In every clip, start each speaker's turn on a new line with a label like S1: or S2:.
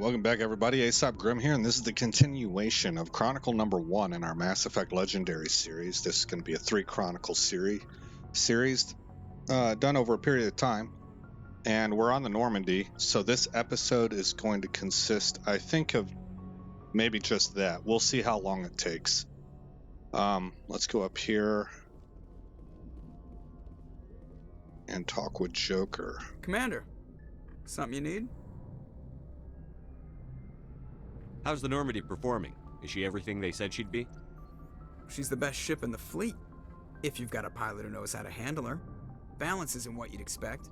S1: welcome back everybody. Aesop Grim here, and this is the continuation of Chronicle number 1 in our Mass Effect Legendary series. This is going to be a 3-Chronicle series done over a period of time, and we're on the Normandy, so this episode is going to consist, I think, of maybe just that. We'll see how long it takes. Let's go up here and talk with Joker.
S2: Commander, something you need?
S3: How's the Normandy performing? Is she everything they said she'd be?
S2: She's the best ship in the fleet, if you've got a pilot who knows how to handle her. Balance isn't what you'd expect.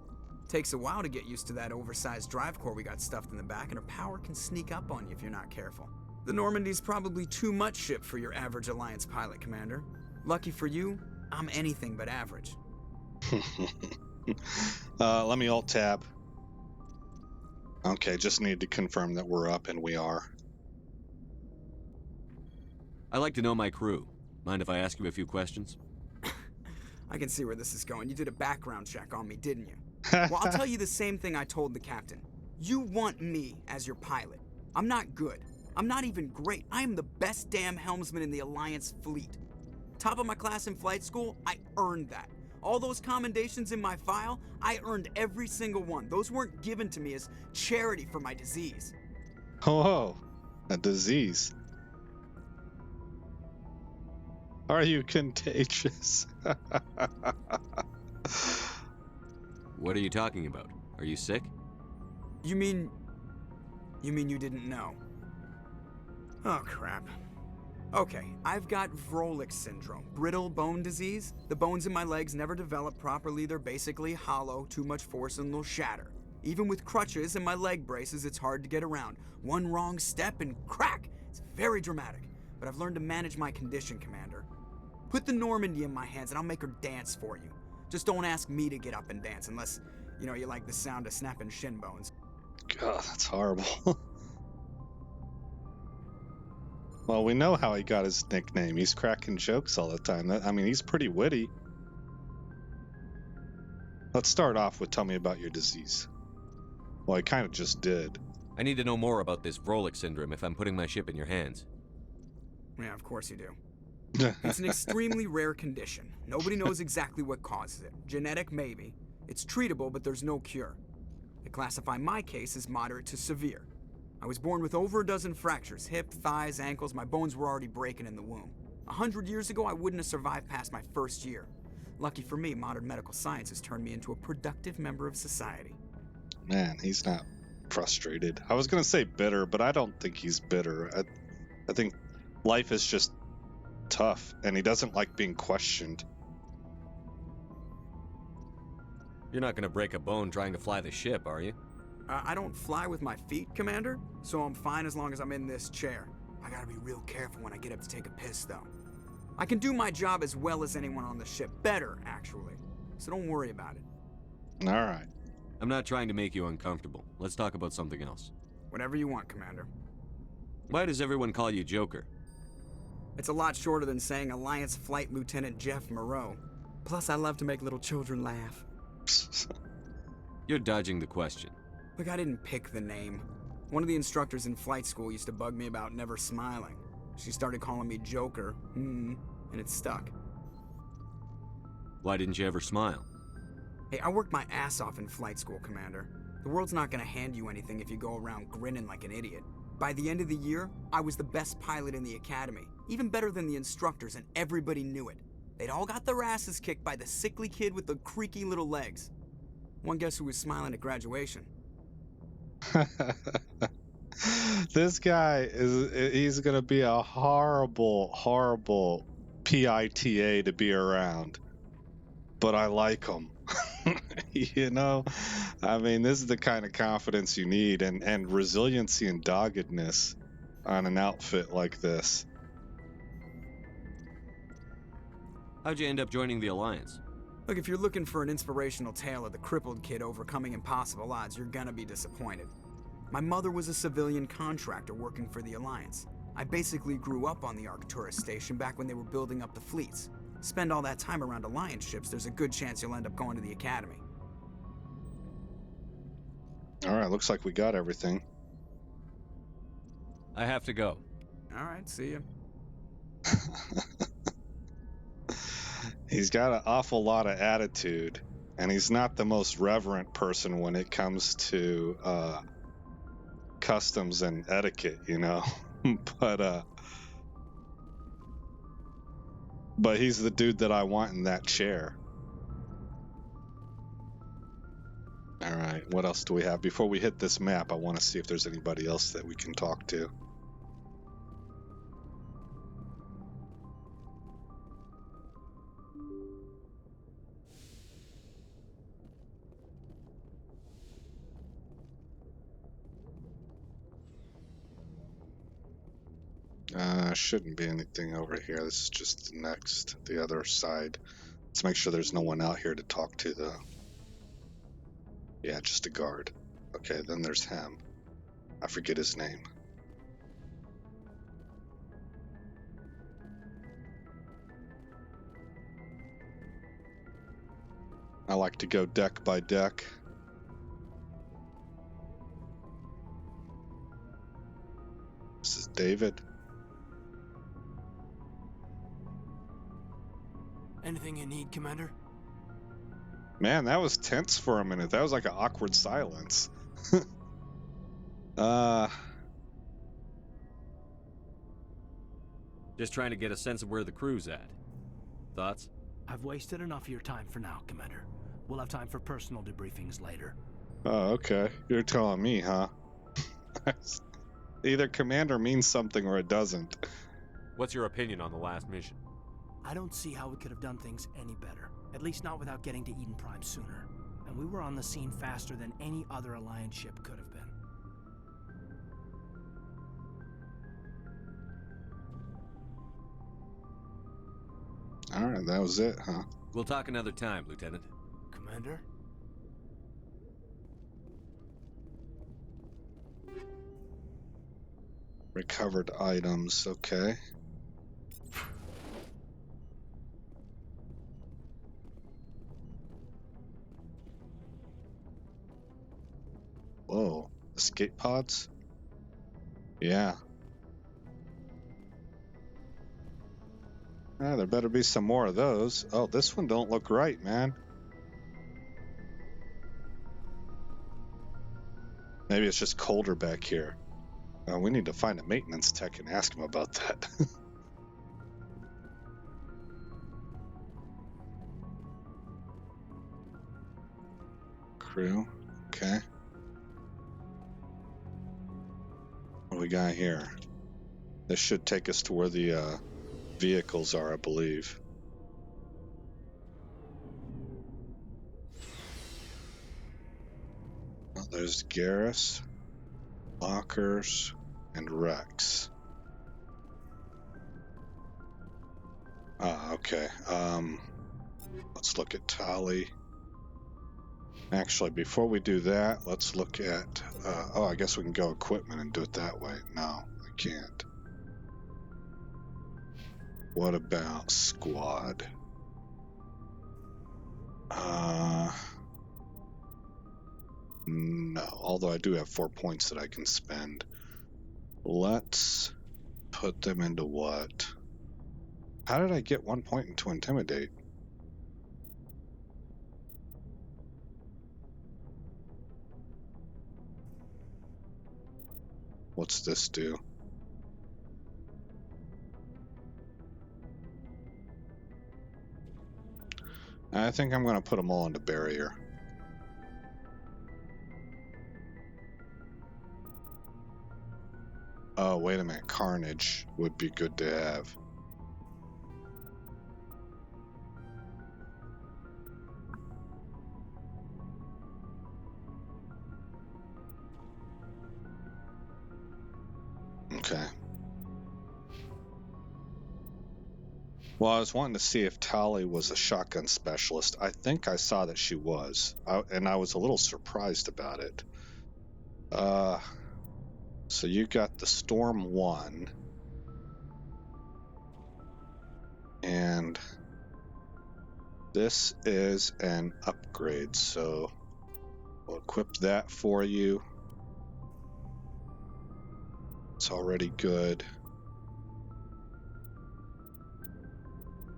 S2: Takes a while to get used to that oversized drive core we got stuffed in the back, and her power can sneak up on you if you're not careful. The Normandy's probably too much ship for your average Alliance pilot, Commander. Lucky for you, I'm anything but average.
S1: Let me alt-tab. Okay, just need to confirm that we're up, and we are.
S3: I like to know my crew. Mind if I ask you a few questions?
S2: I can see where this is going. You did a background check on me, didn't you? Well, I'll tell you the same thing I told the captain. You want me as your pilot. I'm not good. I'm not even great. I am the best damn helmsman in the Alliance fleet. Top of my class in flight school, I earned that. All those commendations in my file, I earned every single one. Those weren't given to me as charity for my disease.
S1: Oh, a disease. Are you contagious?
S3: What are you talking about? Are you sick?
S2: You mean you didn't know? Oh, crap. Okay, I've got Vrolic Syndrome, brittle bone disease. The bones in my legs never develop properly. They're basically hollow, too much force and they'll shatter. Even with crutches and my leg braces, it's hard to get around. One wrong step and crack! It's very dramatic, but I've learned to manage my condition, Commander. Put the Normandy in my hands and I'll make her dance for you. Just don't ask me to get up and dance unless, you like the sound of snapping shin bones.
S1: God, that's horrible. Well, we know how he got his nickname. He's cracking jokes all the time. He's pretty witty. Let's start off with tell me about your disease. Well, I kind of just did.
S3: I need to know more about this Vrolic Syndrome if I'm putting my ship in your hands.
S2: Yeah, of course you do. It's an extremely rare condition. Nobody knows exactly what causes it. Genetic, maybe. It's treatable, but there's no cure. They classify my case as moderate to severe. I was born with over a dozen fractures, hip, thighs, ankles. My bones were already breaking in the womb. 100 years ago, I wouldn't have survived past my first year. Lucky for me, modern medical science has turned me into a productive member of society.
S1: Man, he's not frustrated. I was going to say bitter, but I don't think he's bitter. I think life is just tough, and he doesn't like being questioned.
S3: You're not gonna break a bone trying to fly the ship, are you?
S2: I don't fly with my feet, Commander, so I'm fine as long as I'm in this chair. I gotta be real careful when I get up to take a piss, though. I can do my job as well as anyone on the ship. Better, actually. So don't worry about it.
S1: All right.
S3: I'm not trying to make you uncomfortable. Let's talk about something else.
S2: Whatever you want, Commander.
S3: Why does everyone call you Joker?
S2: It's a lot shorter than saying Alliance Flight Lieutenant Jeff Moreau. Plus, I love to make little children laugh.
S3: You're dodging the question.
S2: Look, I didn't pick the name. One of the instructors in flight school used to bug me about never smiling. She started calling me Joker, and it stuck.
S3: Why didn't you ever smile?
S2: Hey, I worked my ass off in flight school, Commander. The world's not gonna hand you anything if you go around grinning like an idiot. By the end of the year, I was the best pilot in the academy, even better than the instructors, and everybody knew it. They'd all got their asses kicked by the sickly kid with the creaky little legs. One guess who was smiling at graduation?
S1: This guy he's going to be a horrible PITA to be around. But I like him. This is the kind of confidence you need and resiliency and doggedness on an outfit like this.
S3: How'd you end up joining the Alliance?
S2: Look, if you're looking for an inspirational tale of the crippled kid overcoming impossible odds, you're gonna be disappointed. My mother was a civilian contractor working for the Alliance. I basically grew up on the Arcturus station back when they were building up the fleets. Spend all that time around Alliance ships, there's a good chance you'll end up going to the Academy.
S1: All right, looks like we got everything.
S3: I have to go.
S2: All right, see you.
S1: He's got an awful lot of attitude, and he's not the most reverent person when it comes to customs and etiquette, you know. But he's the dude that I want in that chair. All right, what else do we have? Before we hit this map, I want to see if there's anybody else that we can talk to. Shouldn't be anything over here. This is just the other side. Let's make sure there's no one out here to talk to, though. Yeah, just a guard. Okay, then there's him. I forget his name. I like to go deck by deck. This is David.
S4: Anything you need, Commander?
S1: Man, that was tense for a minute. That was like an awkward silence.
S3: Just trying to get a sense of where the crew's at. Thoughts?
S4: I've wasted enough of your time for now, Commander. We'll have time for personal debriefings later.
S1: Oh, okay. You're telling me, huh? Either Commander means something or it doesn't.
S3: What's your opinion on the last mission?
S4: I don't see how we could have done things any better. At least not without getting to Eden Prime sooner. And we were on the scene faster than any other Alliance ship could have been.
S1: Alright, that was it, huh?
S3: We'll talk another time, Lieutenant.
S4: Commander?
S1: Recovered items, okay. Whoa, escape pods? Yeah. There better be some more of those. Oh, this one don't look right, man. Maybe it's just colder back here. We need to find a maintenance tech and ask him about that. Crew, okay. What do we got here? This should take us to where the vehicles are, I believe. Well, there's Garrus, lockers, and Rex. Okay. Let's look at Tali. Actually, before we do that, let's look at... oh, I guess we can go equipment and do it that way. No, I can't. What about squad? No, although I do have 4 points that I can spend. Let's put them into what? How did I get 1 point into intimidate? What's this do? I think I'm going to put them all into barrier. Oh, wait a minute. Carnage would be good to have. Okay. Well, I was wanting to see if Tali was a shotgun specialist. I think I saw that she was, and I was a little surprised about it. So you got the Storm 1, and this is an upgrade, so we'll equip that for you. That's already good.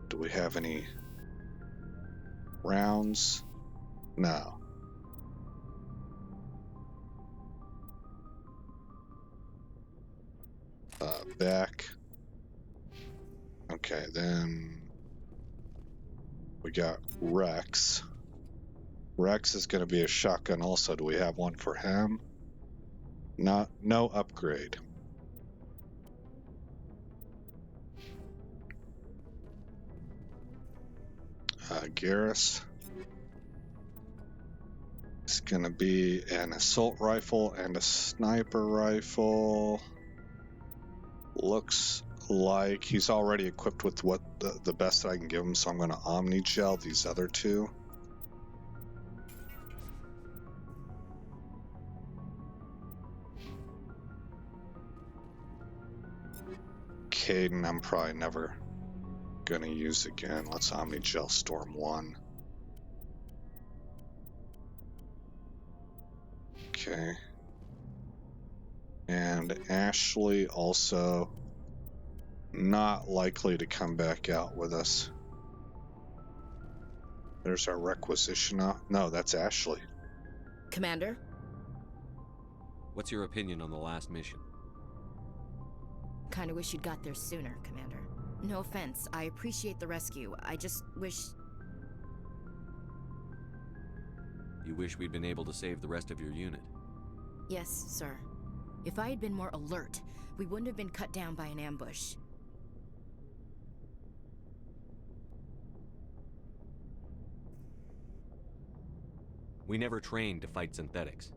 S1: Do we have any rounds? No. Back. Okay, then we got Rex. Rex is going to be a shotgun also. Do we have one for him? No upgrade. Garrus. It's going to be an assault rifle and a sniper rifle. Looks like he's already equipped with what the best that I can give him, so I'm going to Omni Gel these other two. Caden, I'm probably never going to use again. Let's Omni Gel Storm 1. Okay. And Ashley also not likely to come back out with us. There's our requisition. No, that's Ashley.
S5: Commander?
S3: What's your opinion on the last mission?
S5: Kinda wish you'd got there sooner, Commander. No offense, I appreciate the rescue. I just wish...
S3: You wish we'd been able to save the rest of your unit?
S5: Yes, sir. If I had been more alert, we wouldn't have been cut down by an ambush.
S3: We never trained to fight synthetics.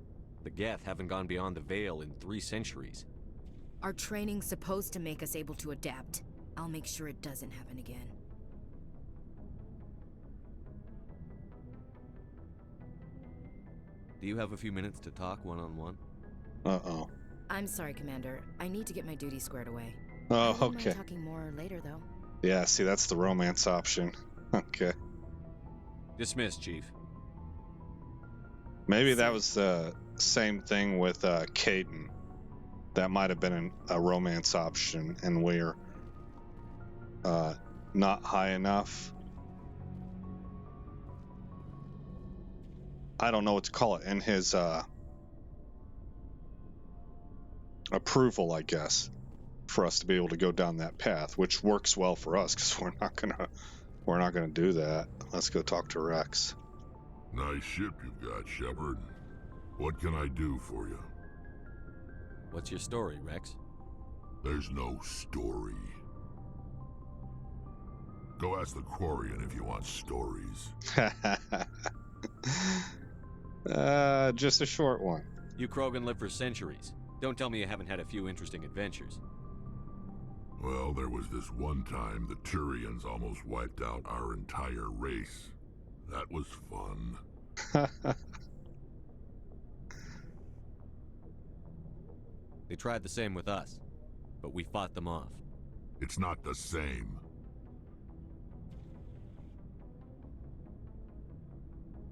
S3: The Geth haven't gone beyond the Veil in 3 centuries.
S5: Our training's supposed to make us able to adapt. I'll make sure it doesn't happen again.
S3: Do you have a few minutes to talk one-on-one?
S1: Uh-oh.
S5: I'm sorry, Commander. I need to get my duty squared away.
S1: Oh,
S5: I wouldn't
S1: okay.
S5: mind talking more later, though.
S1: Yeah, see, that's the romance option. Okay.
S3: Dismissed, Chief.
S1: Maybe that was the same thing with Caden. That might have been a romance option, and we're not high enough. I don't know what to call it. In his approval, I guess, for us to be able to go down that path, which works well for us because we're not gonna do that. Let's go talk to Rex.
S6: Nice ship you've got, Shepard. What can I do for you?
S3: What's your story, Rex?
S6: There's no story. Go ask the Quarian if you want stories.
S1: Just a short one.
S3: You Krogan live for centuries. Don't tell me you haven't had a few interesting adventures.
S6: Well, there was this one time the Turians almost wiped out our entire race. That was fun.
S3: They tried the same with us, but we fought them off.
S6: It's not the same.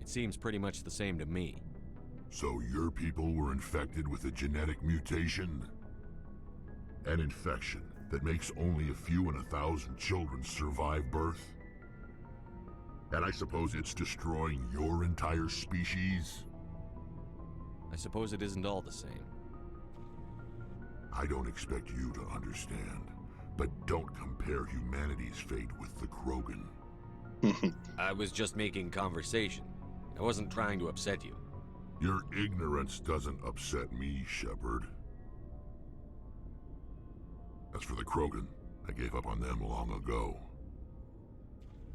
S3: It seems pretty much the same to me.
S6: So your people were infected with a genetic mutation? An infection that makes only a few in 1,000 children survive birth? And I suppose it's destroying your entire species?
S3: I suppose it isn't all the same.
S6: I don't expect you to understand, but don't compare humanity's fate with the Krogan.
S3: I was just making conversation. I wasn't trying to upset you.
S6: Your ignorance doesn't upset me, Shepard. As for the Krogan, I gave up on them long ago.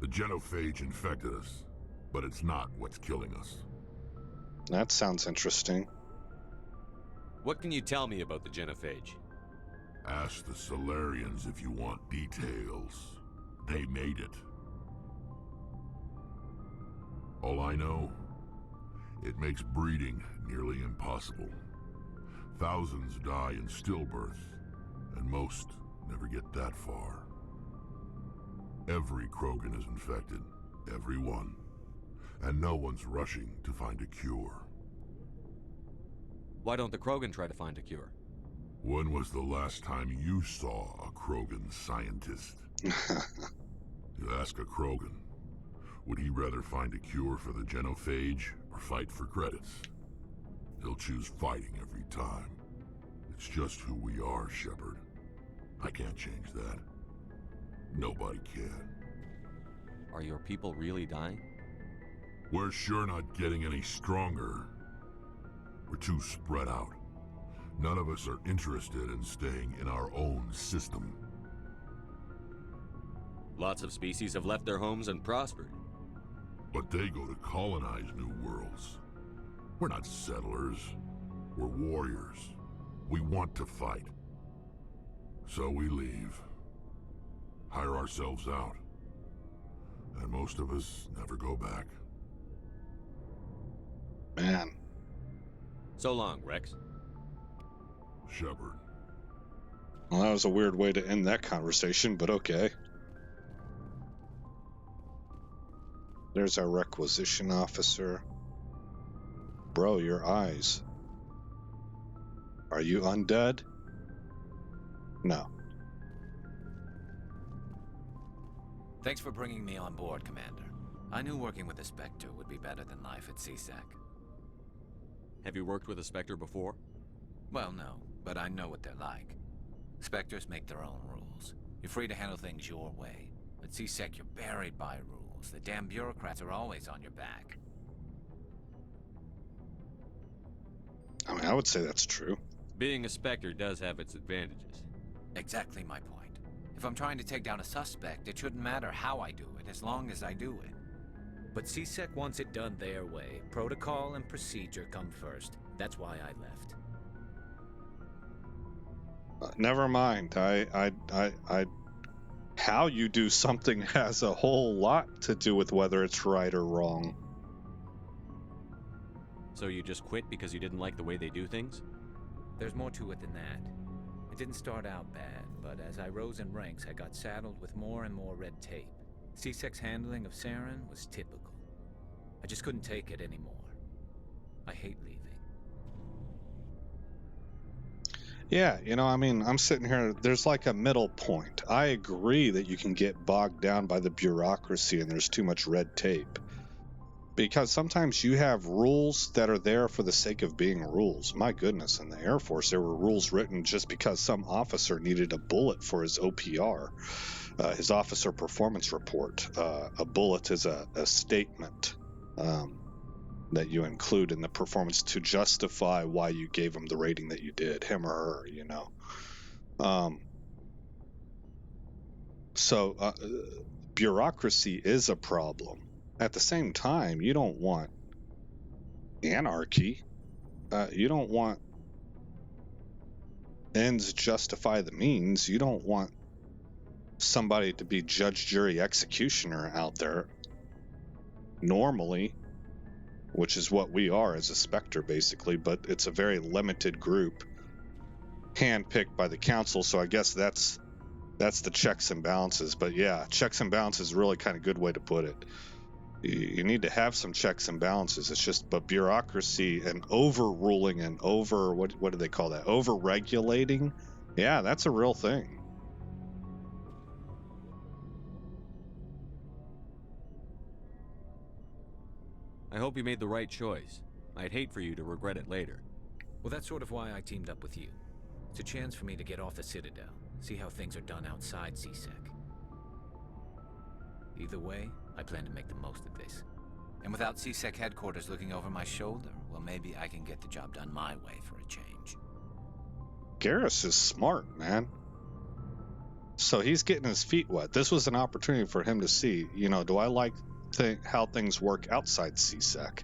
S6: The genophage infected us, but it's not what's killing us.
S1: That sounds interesting.
S3: What can you tell me about the genophage?
S6: Ask the Solarians if you want details. They made it. All I know, it makes breeding nearly impossible. Thousands die in stillbirth, and most never get that far. Every Krogan is infected, every one, and no one's rushing to find a cure.
S3: Why don't the Krogan try to find a cure?
S6: When was the last time you saw a Krogan scientist? You ask a Krogan, would he rather find a cure for the genophage or fight for credits? He'll choose fighting every time. It's just who we are, Shepard. I can't change that. Nobody can.
S3: Are your people really dying?
S6: We're sure not getting any stronger. We're too spread out. None of us are interested in staying in our own system.
S3: Lots of species have left their homes and prospered.
S6: But they go to colonize new worlds. We're not settlers. We're warriors. We want to fight. So we leave. Hire ourselves out. And most of us never go back.
S1: Man.
S3: So long, Rex.
S6: Shepard.
S1: Well, that was a weird way to end that conversation, but okay. There's our requisition officer. Bro, your eyes. Are you undead? No.
S7: Thanks for bringing me on board, Commander. I knew working with a Spectre would be better than life at CSEC.
S3: Have you worked with a Spectre before?
S7: Well, no, but I know what they're like. Spectres make their own rules. You're free to handle things your way. At CSEC, you're buried by rules. The damn bureaucrats are always on your back.
S1: I mean, I would say that's true.
S3: Being a Spectre does have its advantages.
S7: Exactly my point. If I'm trying to take down a suspect, it shouldn't matter how I do it, as long as I do it.
S8: But CSEC wants it done their way. Protocol and procedure come first. That's why I left.
S1: Never mind. How you do something has a whole lot to do with whether it's right or wrong.
S3: So you just quit because you didn't like the way they do things?
S8: There's more to it than that. It didn't start out bad, but as I rose in ranks, I got saddled with more and more red tape. CSEC's handling of Saren was typical. I just couldn't take it anymore. I hate leaving.
S1: Yeah, I mean, I'm sitting here, there's like a middle point. I agree that you can get bogged down by the bureaucracy and there's too much red tape. Because sometimes you have rules that are there for the sake of being rules. My goodness, in the Air Force, there were rules written just because some officer needed a bullet for his OPR, his officer performance report. A bullet is a statement that you include in the performance to justify why you gave him the rating that you did, him or her, So bureaucracy is a problem. At the same time, you don't want anarchy. You don't want ends justify the means. You don't want somebody to be judge, jury, executioner out there. Normally, which is what we are as a Spectre, basically, but it's a very limited group, handpicked by the council. So I guess that's the checks and balances. But yeah, checks and balances is really kind of a good way to put it. You need to have some checks and balances. It's just, but bureaucracy and overruling and what do they call that? Over-regulating. Yeah, that's a real thing.
S3: I hope you made the right choice. I'd hate for you to regret it later.
S8: Well, that's sort of why I teamed up with you. It's a chance for me to get off the Citadel, see how things are done outside CSEC. Either way, I plan to make the most of this.
S7: And without CSEC headquarters looking over my shoulder, well, maybe I can get the job done my way for a change.
S1: Garrus is smart, man. So he's getting his feet wet. This was an opportunity for him to see, do I like how things work outside CSEC?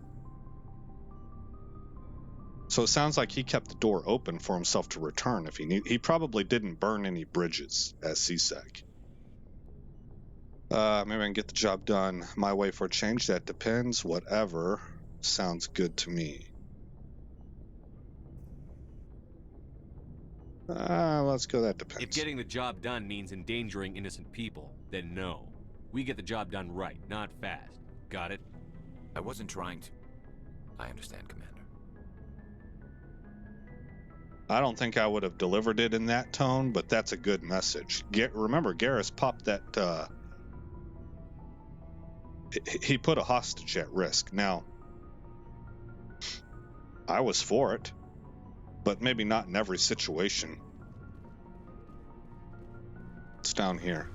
S1: So it sounds like he kept the door open for himself to return if he need. He probably didn't burn any bridges at CSEC. Maybe I can get the job done my way for a change. That depends. Whatever. Sounds good to me. Let's go. That depends.
S3: If getting the job done means endangering innocent people, then no. We get the job done right, not fast. Got it?
S7: I wasn't trying to. I understand, Commander.
S1: I don't think I would have delivered it in that tone, but that's a good message. Remember, Garrus popped that. He put a hostage at risk. Now, I was for it, but maybe not in every situation. It's down here.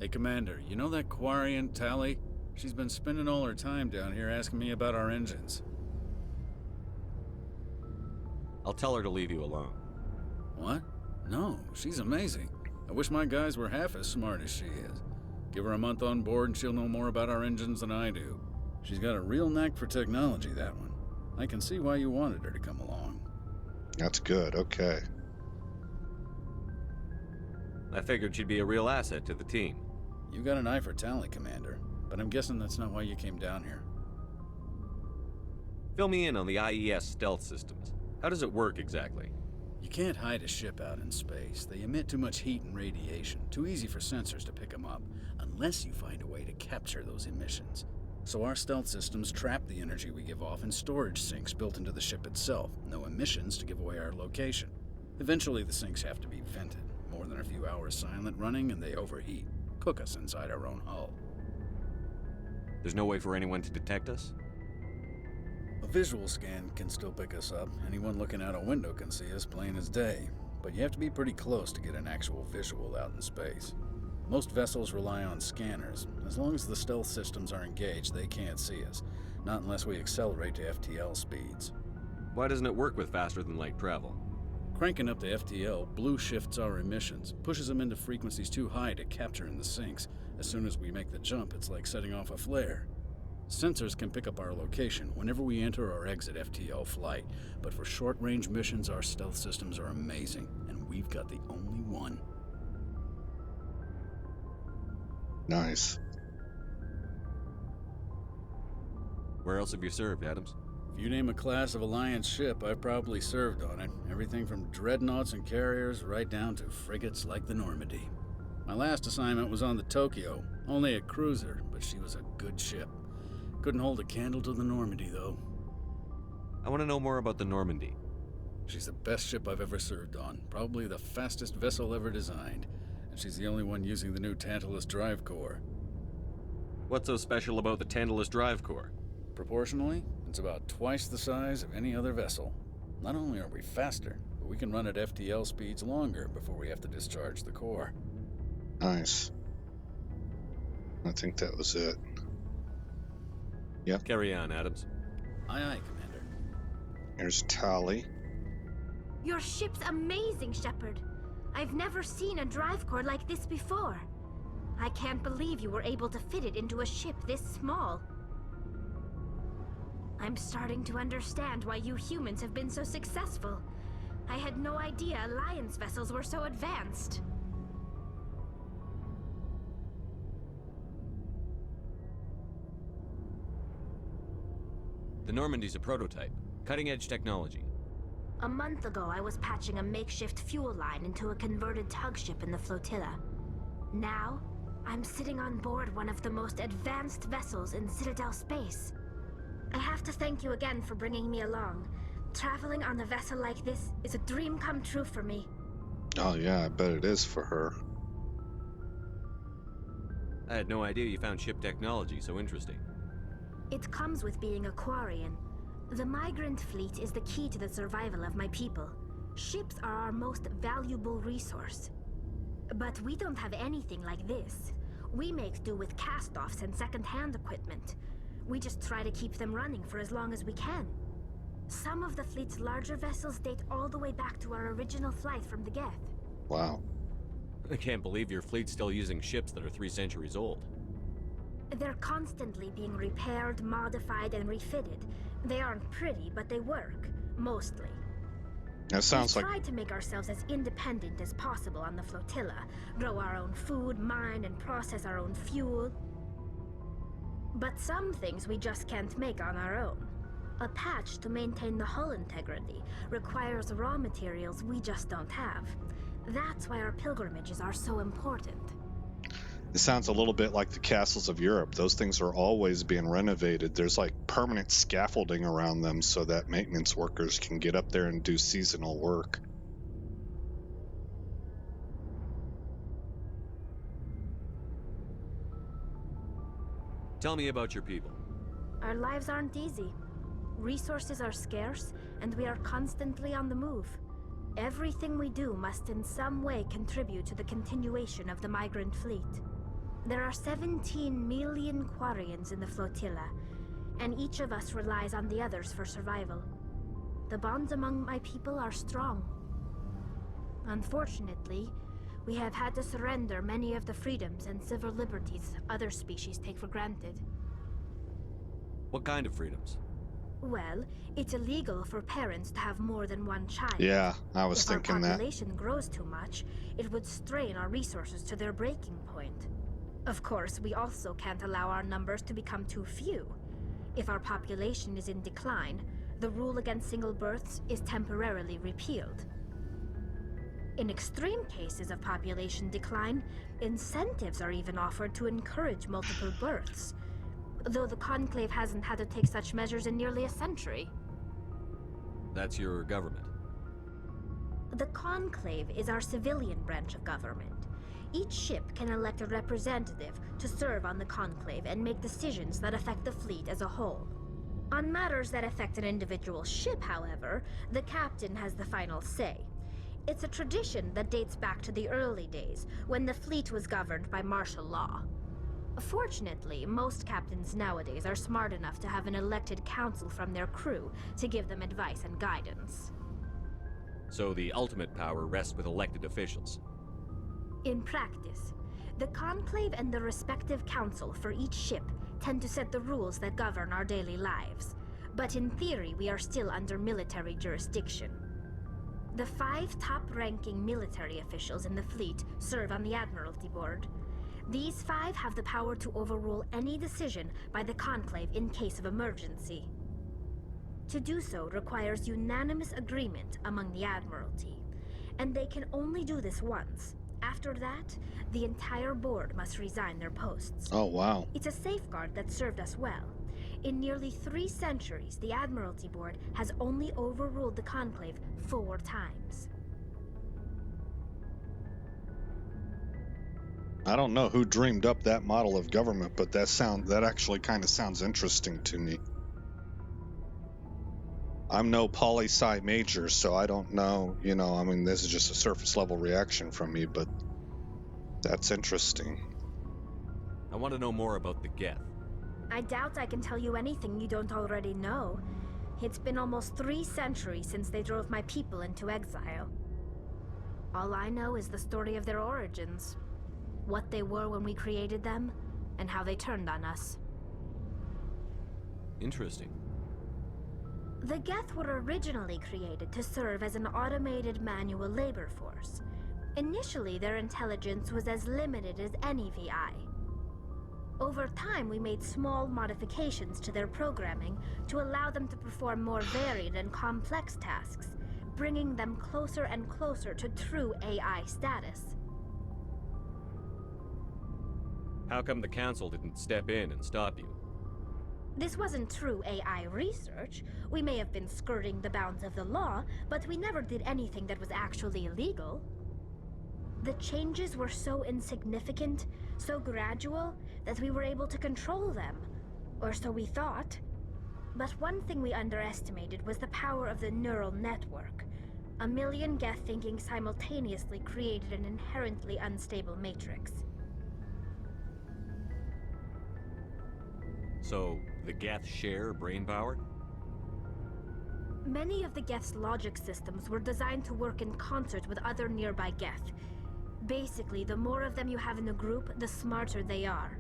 S9: Hey, Commander, you know that Quarian, Tally? She's been spending all her time down here asking me about our engines.
S3: I'll tell her to leave you alone.
S9: What? No, she's amazing. I wish my guys were half as smart as she is. Give her a month on board and she'll know more about our engines than I do. She's got a real knack for technology, that one. I can see why you wanted her to come along.
S1: That's good, okay.
S3: I figured she'd be a real asset to the team.
S9: You got an eye for talent, Commander, but I'm guessing that's not why you came down here.
S3: Fill me in on the IES stealth systems. How does it work exactly?
S9: You can't hide a ship out in space. They emit too much heat and radiation, too easy for sensors to pick them up, unless you find a way to capture those emissions. So our stealth systems trap the energy we give off in storage sinks built into the ship itself. No emissions to give away our location. Eventually the sinks have to be vented. More than a few hours silent running and they overheat. Cook us inside our own hull.
S3: There's no way for anyone to detect us?
S9: A visual scan can still pick us up. Anyone looking out a window can see us plain as day. But you have to be pretty close to get an actual visual out in space. Most vessels rely on scanners. As long as the stealth systems are engaged, they can't see us. Not unless we accelerate to FTL speeds.
S3: Why doesn't it work with faster-than-light travel?
S9: Cranking up to FTL blue shifts our emissions, pushes them into frequencies too high to capture in the sinks. As soon as we make the jump, it's like setting off a flare. Sensors can pick up our location whenever we enter or exit FTL flight, but for short-range missions, our stealth systems are amazing, and we've got the only one.
S1: Nice.
S3: Where else have you served, Adams?
S9: If you name a class of Alliance ship, I've probably served on it. Everything from dreadnoughts and carriers right down to frigates like the Normandy. My last assignment was on the Tokyo, only a cruiser, but she was a good ship. Couldn't hold a candle to the Normandy, though.
S3: I want to know more about the Normandy.
S9: She's the best ship I've ever served on, probably the fastest vessel ever designed, and she's the only one using the new Tantalus drive core.
S3: What's so special about the Tantalus drive core?
S9: Proportionally, it's about twice the size of any other vessel. Not only are we faster, but we can run at FTL speeds longer before we have to discharge the core.
S1: Nice. I think that was it. Yep.
S3: Carry on, Adams.
S9: Aye, aye, Commander.
S1: Here's Tally.
S10: Your ship's amazing, Shepard. I've never seen a drive core like this before. I can't believe you were able to fit it into a ship this small. I'm starting to understand why you humans have been so successful. I had no idea Alliance vessels were so advanced.
S3: The Normandy's a prototype. Cutting-edge technology.
S10: A month ago, I was patching a makeshift fuel line into a converted tug ship in the flotilla. Now, I'm sitting on board one of the most advanced vessels in Citadel space. I have to thank you again for bringing me along. Traveling on a vessel like this is a dream come true for me.
S1: Oh yeah, I bet it is for her.
S3: I had no idea you found ship technology so interesting.
S10: It comes with being a Quarian. The migrant fleet is the key to the survival of my people. Ships are our most valuable resource. But we don't have anything like this. We make do with cast-offs and second-hand equipment. We just try to keep them running for as long as we can. Some of the fleet's larger vessels date all the way back to our original flight from the Geth.
S1: Wow.
S3: I can't believe your fleet's still using ships that are 3 centuries old.
S10: They're constantly being repaired, modified, and refitted. They aren't pretty, but they work. Mostly.
S1: That sounds like...
S10: We try to make ourselves as independent as possible on the flotilla. Grow our own food, mine, and process our own fuel. But some things we just can't make on our own. A patch to maintain the hull integrity requires raw materials we just don't have. That's why our pilgrimages are so important.
S1: It sounds a little bit like the castles of Europe. Those things are always being renovated. There's like permanent scaffolding around them so that maintenance workers can get up there and do seasonal work.
S3: Tell me about your people.
S10: Our lives aren't easy. Resources are scarce, and we are constantly on the move. Everything we do must in some way contribute to the continuation of the migrant fleet. There are 17 million Quarians in the flotilla, and each of us relies on the others for survival. The bonds among my people are strong. Unfortunately, we have had to surrender many of the freedoms and civil liberties other species take for granted.
S3: What kind of freedoms?
S10: Well, it's illegal for parents to have more than one child.
S1: Yeah, I was thinking
S10: If our
S1: that.
S10: population grows too much, it would strain our resources to their breaking point. Of course, we also can't allow our numbers to become too few. If our population is in decline, the rule against single births is temporarily repealed. In extreme cases of population decline, incentives are even offered to encourage multiple births, though the Conclave hasn't had to take such measures in nearly a century.
S3: That's your government.
S10: The Conclave is our civilian branch of government. Each ship can elect a representative to serve on the Conclave and make decisions that affect the fleet as a whole. On matters that affect an individual ship, however, the captain has the final say. It's a tradition that dates back to the early days, when the fleet was governed by martial law. Fortunately, most captains nowadays are smart enough to have an elected council from their crew to give them advice and guidance.
S3: So the ultimate power rests with elected officials.
S10: In practice, the Conclave and the respective council for each ship tend to set the rules that govern our daily lives. But in theory, we are still under military jurisdiction. The 5 top-ranking military officials in the fleet serve on the Admiralty Board. These 5 have the power to overrule any decision by the Conclave in case of emergency. To do so requires unanimous agreement among the Admiralty, and they can only do this once. After that, the entire board must resign their posts.
S1: Oh, wow.
S10: It's a safeguard that served us well. In nearly 3 centuries, the Admiralty Board has only overruled the Conclave 4 times.
S1: I don't know who dreamed up that model of government, but that actually kind of sounds interesting to me. I'm no poli-sci major, so I don't know, I mean, this is just a surface level reaction from me, but that's interesting.
S3: I want to know more about the Geth.
S10: I doubt I can tell you anything you don't already know. It's been almost 3 centuries since they drove my people into exile. All I know is the story of their origins. What they were when we created them, and how they turned on us.
S3: Interesting.
S10: The Geth were originally created to serve as an automated manual labor force. Initially, their intelligence was as limited as any VI. Over time, we made small modifications to their programming to allow them to perform more varied and complex tasks, bringing them closer and closer to true AI status.
S3: How come the Council didn't step in and stop you?
S10: This wasn't true AI research. We may have been skirting the bounds of the law, but we never did anything that was actually illegal. The changes were so insignificant, so gradual, that we were able to control them. Or so we thought. But one thing we underestimated was the power of the neural network. A million Geth thinking simultaneously created an inherently unstable matrix.
S3: So, the Geth share brain power?
S10: Many of the Geth's logic systems were designed to work in concert with other nearby Geth. Basically, the more of them you have in a group, the smarter they are.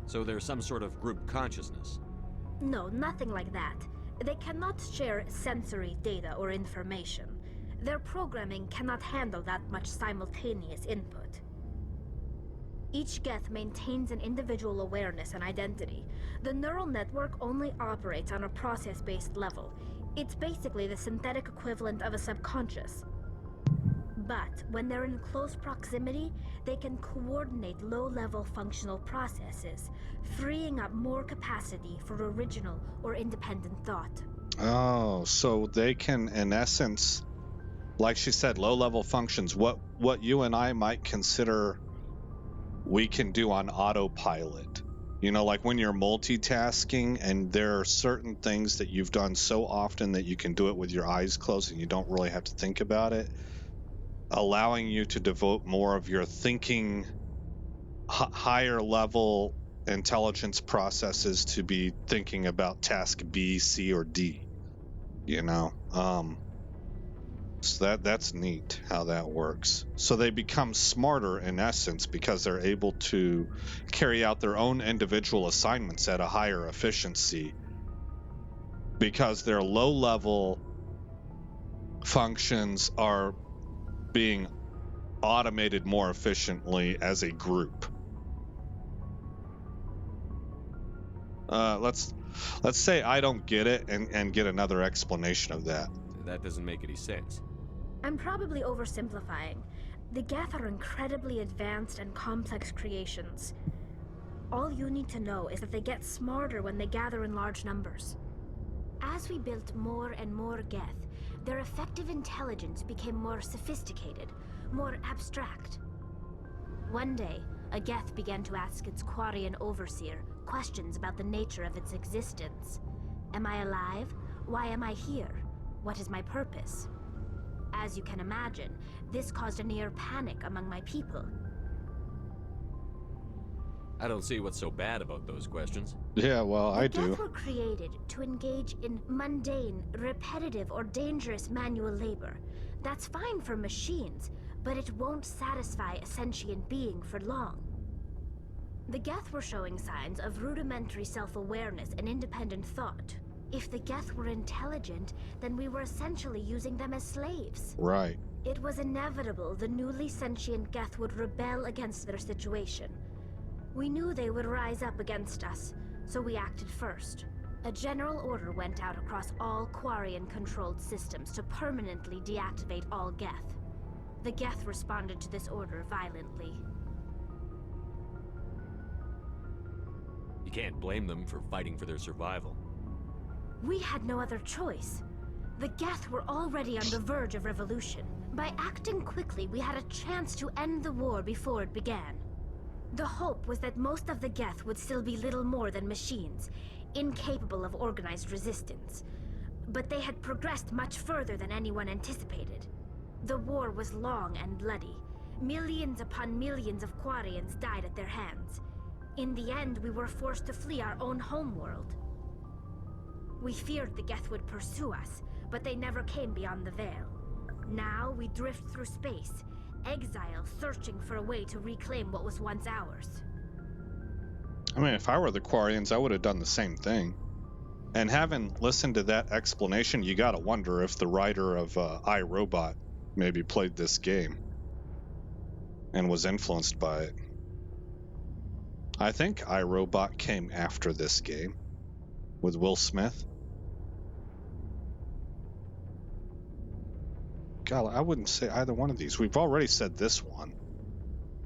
S3: So there's some sort of group consciousness?
S10: No, nothing like that. They cannot share sensory data or information. Their programming cannot handle that much simultaneous input. Each Geth maintains an individual awareness and identity. The neural network only operates on a process-based level. It's basically the synthetic equivalent of a subconscious. But when they're in close proximity, they can coordinate low-level functional processes, freeing up more capacity for original or independent thought.
S1: Oh, so they can, in essence, like she said, low-level functions, what you and I might consider we can do on autopilot. You know, like when you're multitasking and there are certain things that you've done so often that you can do it with your eyes closed and you don't really have to think about it, allowing you to devote more of your thinking, higher level intelligence processes to be thinking about task B, C, or D, you know? So that's neat how that works. So they become smarter in essence because they're able to carry out their own individual assignments at a higher efficiency because their low-level functions are being automated more efficiently as a group. Let's say I don't get it and get another explanation of that.
S3: That doesn't make any sense.
S10: I'm probably oversimplifying. The Geth are incredibly advanced and complex creations. All you need to know is that they get smarter when they gather in large numbers. As we built more and more Geth, their effective intelligence became more sophisticated, more abstract. One day, a Geth began to ask its Quarian overseer questions about the nature of its existence. Am I alive? Why am I here? What is my purpose? As you can imagine, this caused a near panic among my people.
S3: I don't see what's so bad about those questions.
S1: Yeah, well, I do.
S10: The Geth were created to engage in mundane, repetitive, or dangerous manual labor. That's fine for machines, but it won't satisfy a sentient being for long. The Geth were showing signs of rudimentary self-awareness and independent thought. If the Geth were intelligent, then we were essentially using them as slaves.
S1: Right.
S10: It was inevitable the newly sentient Geth would rebel against their situation. We knew they would rise up against us, so we acted first. A general order went out across all Quarian-controlled systems to permanently deactivate all Geth. The Geth responded to this order violently.
S3: You can't blame them for fighting for their survival.
S10: We had no other choice. The Geth were already on the verge of revolution. By acting quickly, we had a chance to end the war before it began. The hope was that most of the Geth would still be little more than machines, incapable of organized resistance. But they had progressed much further than anyone anticipated. The war was long and bloody. Millions upon millions of Quarians died at their hands. In the end, we were forced to flee our own homeworld. We feared the Geth would pursue us, but they never came beyond the Veil. Now we drift through space, exile searching for a way to reclaim what was once ours.
S1: I mean, if I were the Quarians, I would have done the same thing. And having listened to that explanation, you gotta wonder if the writer of iRobot maybe played this game and was influenced by it. I think iRobot came after this game with Will Smith. God, I wouldn't say either one of these. We've already said this one.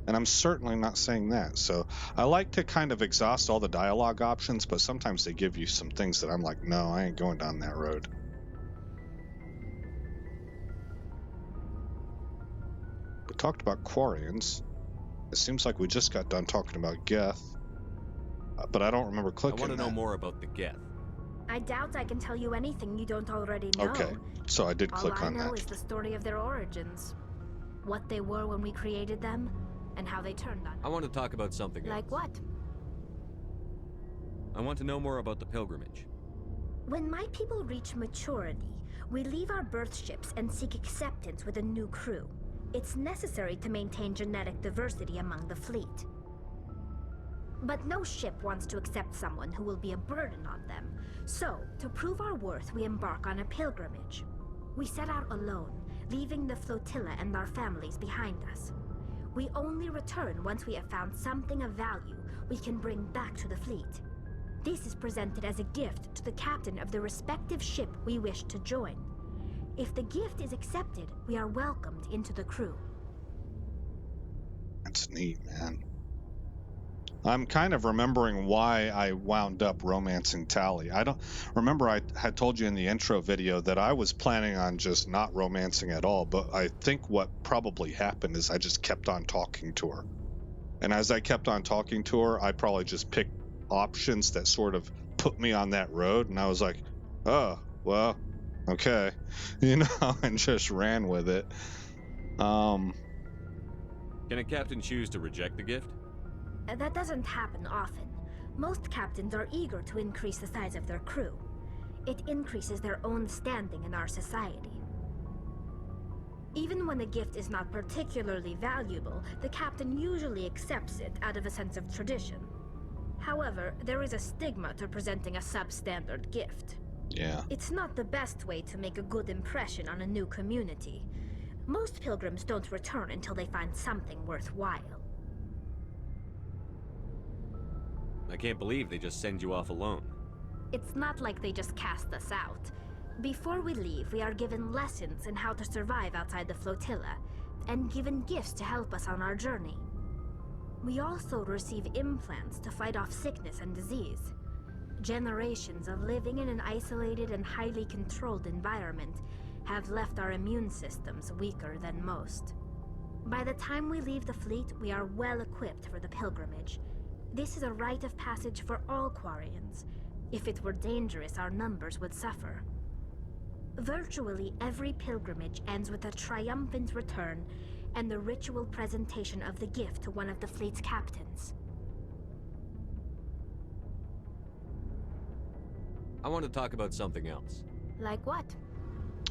S1: And I'm certainly not saying that. So I like to kind of exhaust all the dialogue options, but sometimes they give you some things that I'm like, no, I ain't going down that road. We talked about Quarians. It seems like we just got done talking about Geth. But I don't remember clicking
S3: I want to know
S1: that.
S3: more about the Geth.
S10: I doubt I can tell you anything you don't already know.
S1: Okay, so I did click on
S10: All I know
S1: that.
S10: is the story of their origins. What they were when we created them, and how they turned on us.
S3: I want to talk about something else.
S10: Like what?
S3: I want to know more about the pilgrimage.
S10: When my people reach maturity, we leave our birth ships and seek acceptance with a new crew. It's necessary to maintain genetic diversity among the fleet. But no ship wants to accept someone who will be a burden on them. So, to prove our worth, we embark on a pilgrimage. We set out alone, leaving the flotilla and our families behind us. We only return once we have found something of value we can bring back to the fleet. This is presented as a gift to the captain of the respective ship we wish to join. If the gift is accepted, we are welcomed into the crew.
S1: That's neat, man. I'm kind of remembering why I wound up romancing Tally. I don't remember. I had told you in the intro video that I was planning on just not romancing at all, but I think what probably happened is I just kept on talking to her. And as I kept on talking to her, I probably just picked options that sort of put me on that road. And I was like, oh, well, okay, and just ran with it.
S3: Can a captain choose to reject the gift?
S10: That doesn't happen often. Most captains are eager to increase the size of their crew. It increases their own standing in our society. Even when a gift is not particularly valuable, the captain usually accepts it out of a sense of tradition. However, there is a stigma to presenting a substandard gift.
S1: Yeah.
S10: It's not the best way to make a good impression on a new community. Most pilgrims don't return until they find something worthwhile.
S3: I can't believe they just send you off alone.
S10: It's not like they just cast us out. Before we leave, we are given lessons in how to survive outside the flotilla, and given gifts to help us on our journey. We also receive implants to fight off sickness and disease. Generations of living in an isolated and highly controlled environment have left our immune systems weaker than most. By the time we leave the fleet, we are well equipped for the pilgrimage. This is a rite of passage for all Quarians. If it were dangerous, our numbers would suffer. Virtually every pilgrimage ends with a triumphant return and the ritual presentation of the gift to one of the fleet's captains.
S3: I want to talk about something else.
S10: Like what?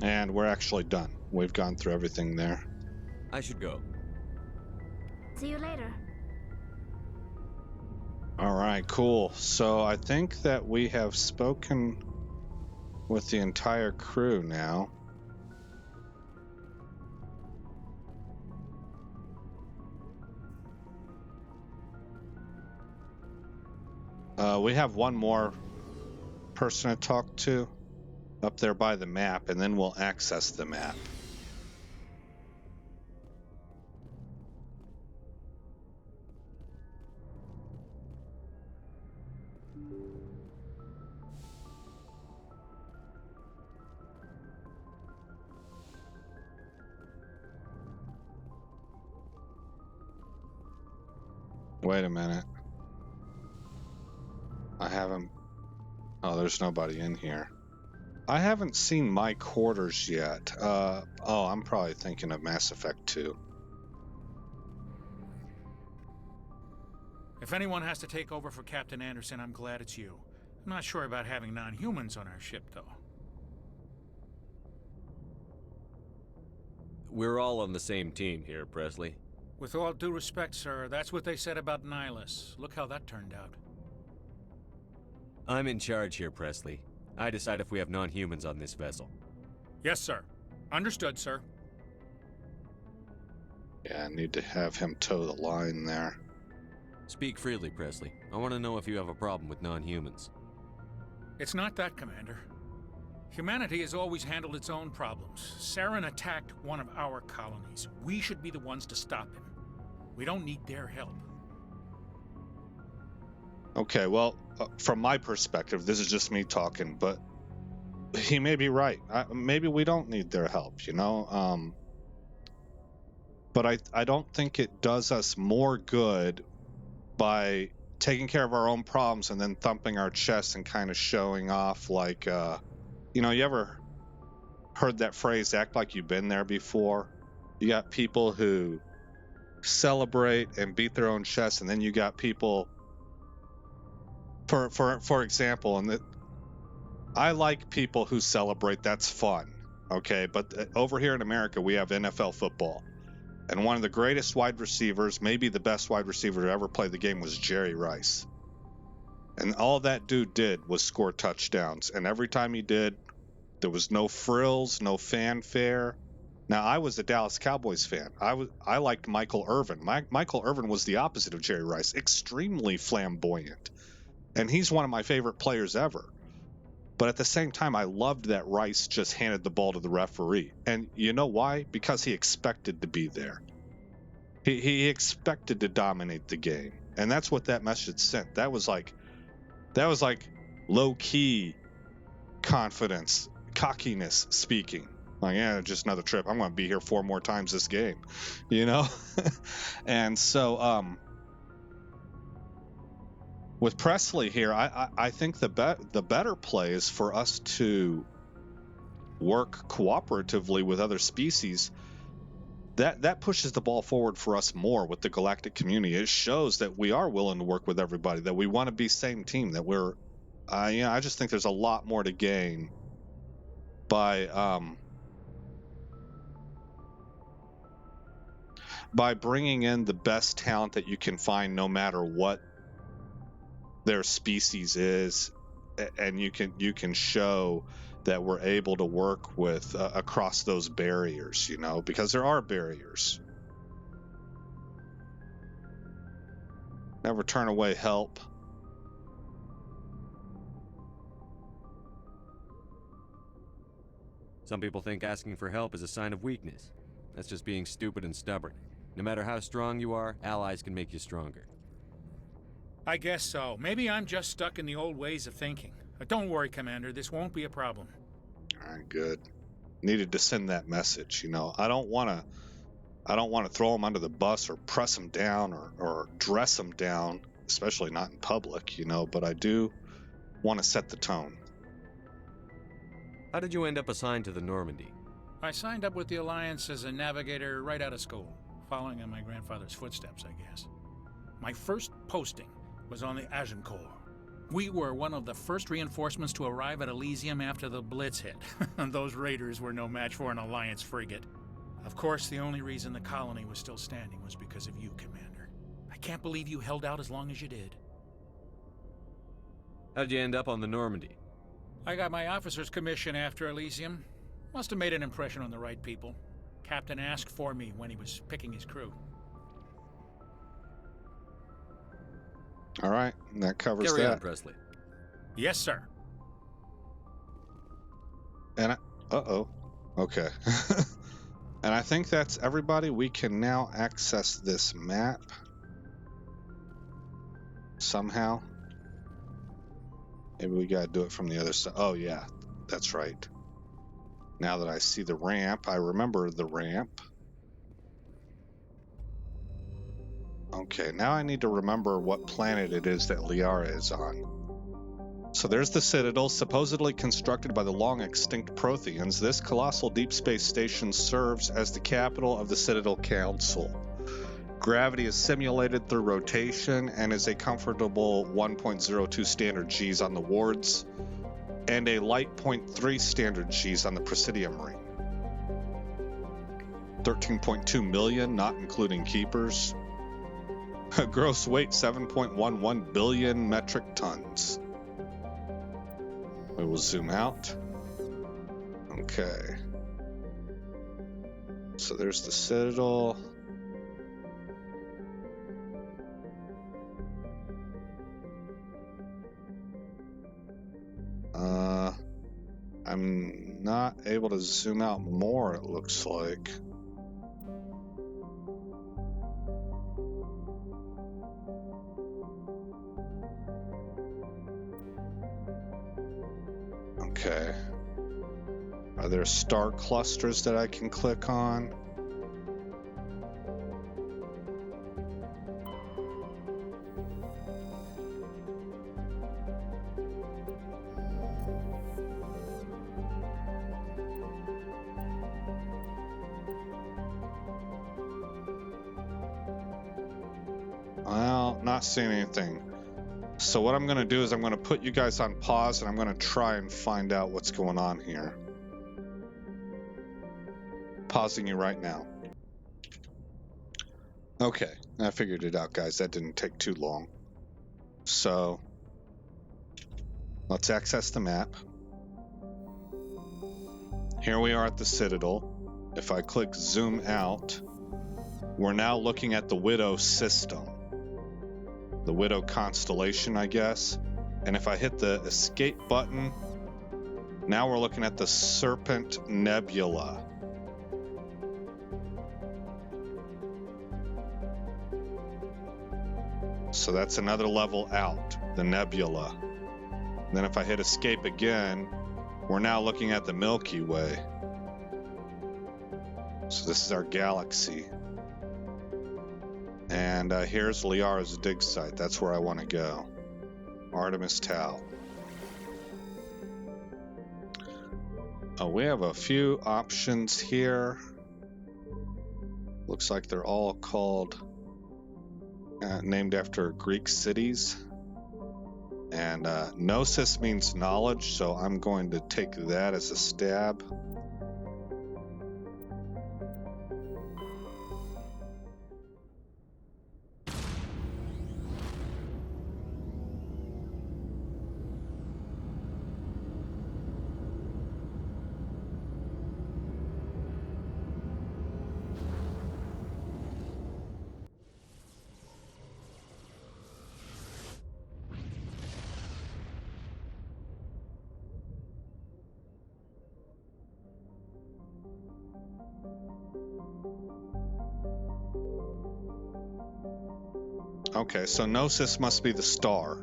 S1: And we're actually done. We've gone through everything there.
S3: I should go.
S10: See you later.
S1: All right, cool. So I think that we have spoken with the entire crew now. We have one more person to talk to up there by the map, and then we'll access the map. Wait a minute. I haven't... Oh, there's nobody in here. I haven't seen my quarters yet. I'm probably thinking of Mass Effect 2.
S11: If anyone has to take over for Captain Anderson, I'm glad it's you. I'm not sure about having non-humans on our ship, though.
S3: We're all on the same team here, Presley.
S11: With all due respect, sir, that's what they said about Nihilus. Look how that turned out.
S3: I'm in charge here, Presley. I decide if we have non-humans on this vessel.
S11: Yes, sir. Understood, sir.
S1: Yeah, I need to have him toe the line there.
S3: Speak freely, Presley. I want to know if you have a problem with non-humans.
S11: It's not that, Commander. Humanity has always handled its own problems. Saren attacked one of our colonies. We should be the ones to stop him. We don't need their help.
S1: Okay, well, from my perspective, this is just me talking, but he may be right. Maybe we don't need their help, But I don't think it does us more good by taking care of our own problems and then thumping our chests and kind of showing off like, you ever heard that phrase, act like you've been there before? You got people who celebrate and beat their own chests, and then you got people... For example, I like people who celebrate. That's fun, okay? But over here in America, we have NFL football, and one of the greatest wide receivers, maybe the best wide receiver to ever play the game, was Jerry Rice. And all that dude did was score touchdowns, and every time he did, there was no frills, no fanfare. Now, I was a Dallas Cowboys fan. I liked Michael Irvin. Michael Irvin was the opposite of Jerry Rice, extremely flamboyant. And he's one of my favorite players ever. But at the same time, I loved that Rice just handed the ball to the referee. And you know why? Because he expected to be there. He expected to dominate the game. And that's what that message sent. That was like low-key confidence, cockiness speaking. Like, yeah, just another trip. I'm going to be here 4 more times this game, you know? And so, with Presley here, I think the better play is for us to work cooperatively with other species. That pushes the ball forward for us more with the galactic community. It shows that we are willing to work with everybody, that we want to be same team, that we're, I just think there's a lot more to gain by bringing in the best talent that you can find, no matter what their species is, and you can show that we're able to work with across those barriers, you know, because there are barriers. Never turn away help.
S3: Some people think asking for help is a sign of weakness. That's just being stupid and stubborn. No matter how strong you are, allies can make you stronger.
S11: I guess so. Maybe I'm just stuck in the old ways of thinking. But don't worry, Commander. This won't be a problem.
S1: All right, good. Needed to send that message, you know. I don't want to throw them under the bus or press them down or dress them down, especially not in public, you know, but I do want to set the tone.
S3: How did you end up assigned to the Normandy?
S11: I signed up with the Alliance as a navigator right out of school, following in my grandfather's footsteps, I guess. My first posting was on the Agincourt. We were one of the first reinforcements to arrive at Elysium after the Blitz hit. Those raiders were no match for an Alliance frigate. Of course, the only reason the colony was still standing was because of you, Commander. I can't believe you held out as long as you did.
S3: How'd you end up on the Normandy?
S11: I got my officer's commission after Elysium. Must have made an impression on the right people. Captain asked for me when he was picking his crew.
S1: All right, that covers
S3: Carry
S1: that.
S3: on, Presley.
S11: Yes, sir.
S1: And okay. And I think that's everybody. We can now access this map somehow. Maybe we gotta do it from the other side. Oh yeah, that's right. Now that I see the ramp, I remember the ramp. Okay, now I need to remember what planet it is that Liara is on. So there's the Citadel, supposedly constructed by the long-extinct Protheans. This colossal deep space station serves as the capital of the Citadel Council. Gravity is simulated through rotation and is a comfortable 1.02 standard Gs on the wards and a light 0.3 standard Gs on the Presidium ring. 13.2 million, not including keepers. Gross weight 7.11 billion metric tons. We will zoom out. Okay. So there's the Citadel. I'm not able to zoom out more, it looks like. Okay. Are there star clusters that I can click on? Well, not seeing anything. So what I'm going to do is I'm going to put you guys on pause and I'm going to try and find out what's going on here. Pausing you right now. Okay, I figured it out, guys. That didn't take too long. So let's access the map. Here we are at the Citadel. If I click zoom out, we're now looking at the Widow system. The Widow constellation, I guess. And if I hit the escape button, Now we're looking at the Serpent Nebula. So that's another level out, the nebula. And then if I hit escape again, we're now looking at the Milky Way. So this is our galaxy. And here's Liara's dig site. That's where I want to go. Artemis Tau. Oh, we have a few options here. Looks like they're all called, named after Greek cities. And Gnosis means knowledge, so I'm going to take that as a stab. Okay, so Gnosis must be the star.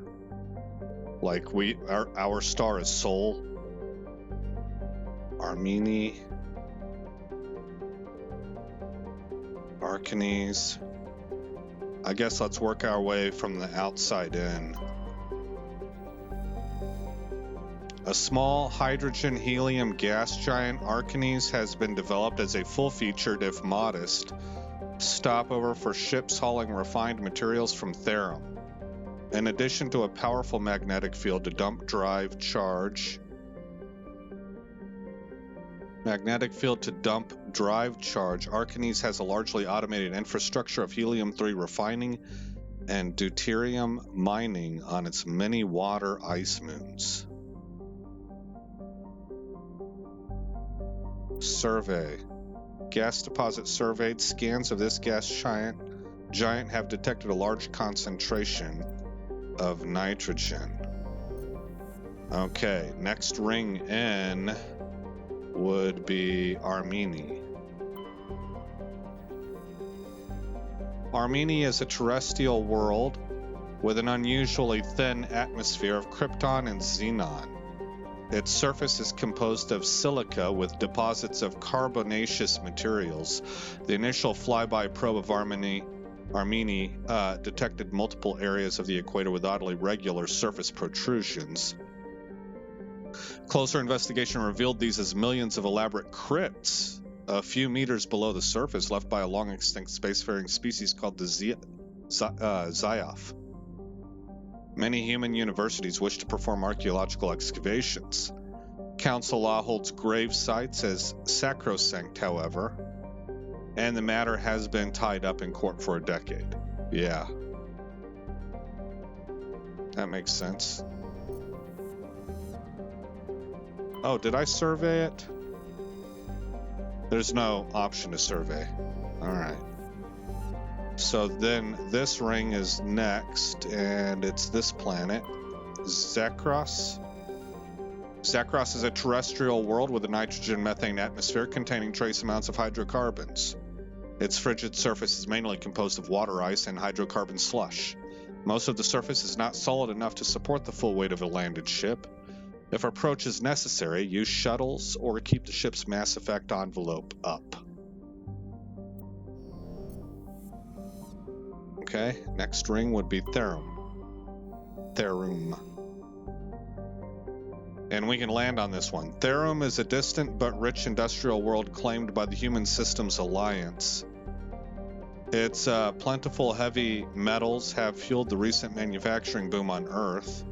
S1: Like our star is Sol. Armeni. Arcanes. I guess let's work our way from the outside in. A small hydrogen-helium gas giant, Arcanes has been developed as a full-featured, if modest, stopover for ships hauling refined materials from Therum. In addition to a powerful magnetic field to dump drive charge, Arcanes has a largely automated infrastructure of helium-3 refining and deuterium mining on its many water ice moons. Survey. Gas deposit surveyed. Scans of this gas giant have detected a large concentration of nitrogen. Okay, next ring in would be Armeni. Armeni is a terrestrial world with an unusually thin atmosphere of krypton and xenon. Its surface is composed of silica with deposits of carbonaceous materials. The initial flyby probe of Armeni detected multiple areas of the equator with oddly regular surface protrusions. Closer investigation revealed these as millions of elaborate crypts a few meters below the surface left by a long-extinct spacefaring species called the Zioff. Many human universities wish to perform archaeological excavations. Council law holds grave sites as sacrosanct, however, and the matter has been tied up in court for a decade. Yeah. That makes sense. Oh, did I survey it? There's no option to survey. Alright. So then this ring is next, and it's this planet, Zakros. Zakros is a terrestrial world with a nitrogen-methane atmosphere containing trace amounts of hydrocarbons. Its frigid surface is mainly composed of water ice and hydrocarbon slush. Most of the surface is not solid enough to support the full weight of a landed ship. If approach is necessary, use shuttles or keep the ship's mass effect envelope up. Okay, next ring would be Therum. And we can land on this one. Therum is a distant but rich industrial world claimed by the Human Systems Alliance. Its plentiful heavy metals have fueled the recent manufacturing boom on Earth.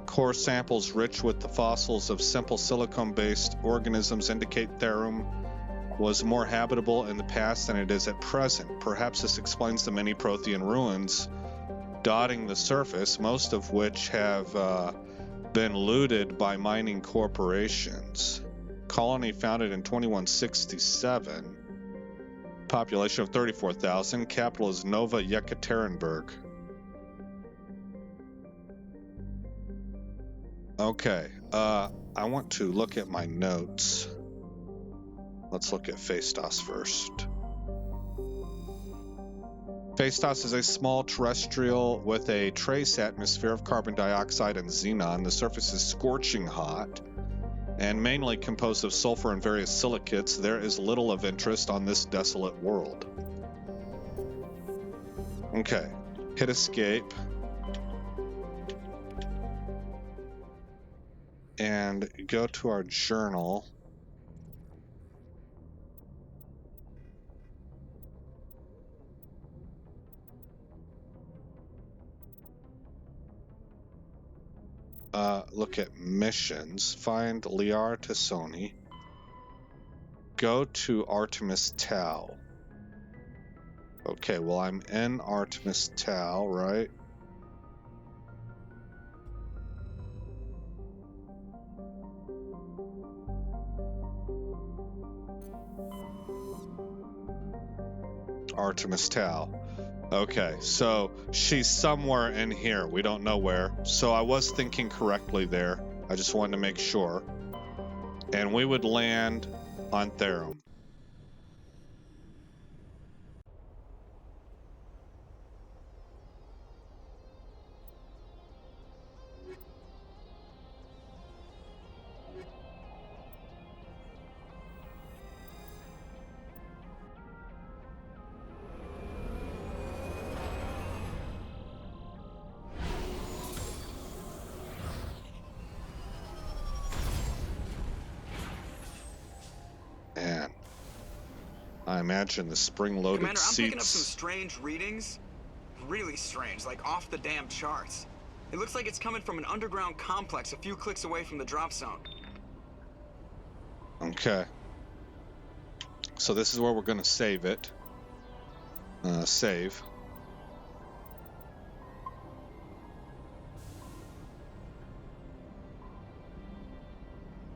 S1: Core samples rich with the fossils of simple silicone-based organisms indicate Therum was more habitable in the past than it is at present. Perhaps this explains the many Prothean ruins dotting the surface, most of which have been looted by mining corporations. Colony founded in 2167. Population of 34,000. Capital is Nova Yekaterinburg. Okay, I want to look at my notes. Let's look at Phaistos first. Phaistos is a small terrestrial with a trace atmosphere of carbon dioxide and xenon. The surface is scorching hot and mainly composed of sulfur and various silicates. There is little of interest on this desolate world. Okay, hit escape. And go to our journal. Look at missions. Find Liara Tassoni. Go to Artemis Tau. Okay, well, I'm in Artemis Tau, right? Artemis Tau. Okay, so she's somewhere in here. We don't know where. So I was thinking correctly there. I just wanted to make sure. And we would land on Therum. Man, I imagine the spring-loaded
S2: Commander, I'm picking up some
S1: seats.
S2: strange readings. Really strange, like off the damn charts. It looks like it's coming from an underground complex a few clicks away from the drop zone.
S1: Okay. So this is where we're going to save it. Save.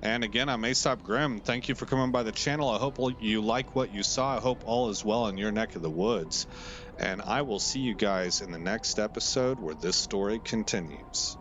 S1: And again, I'm Aesop Grimm. Thank you for coming by the channel. I hope you like what you saw. I hope all is well in your neck of the woods. And I will see you guys in the next episode where this story continues.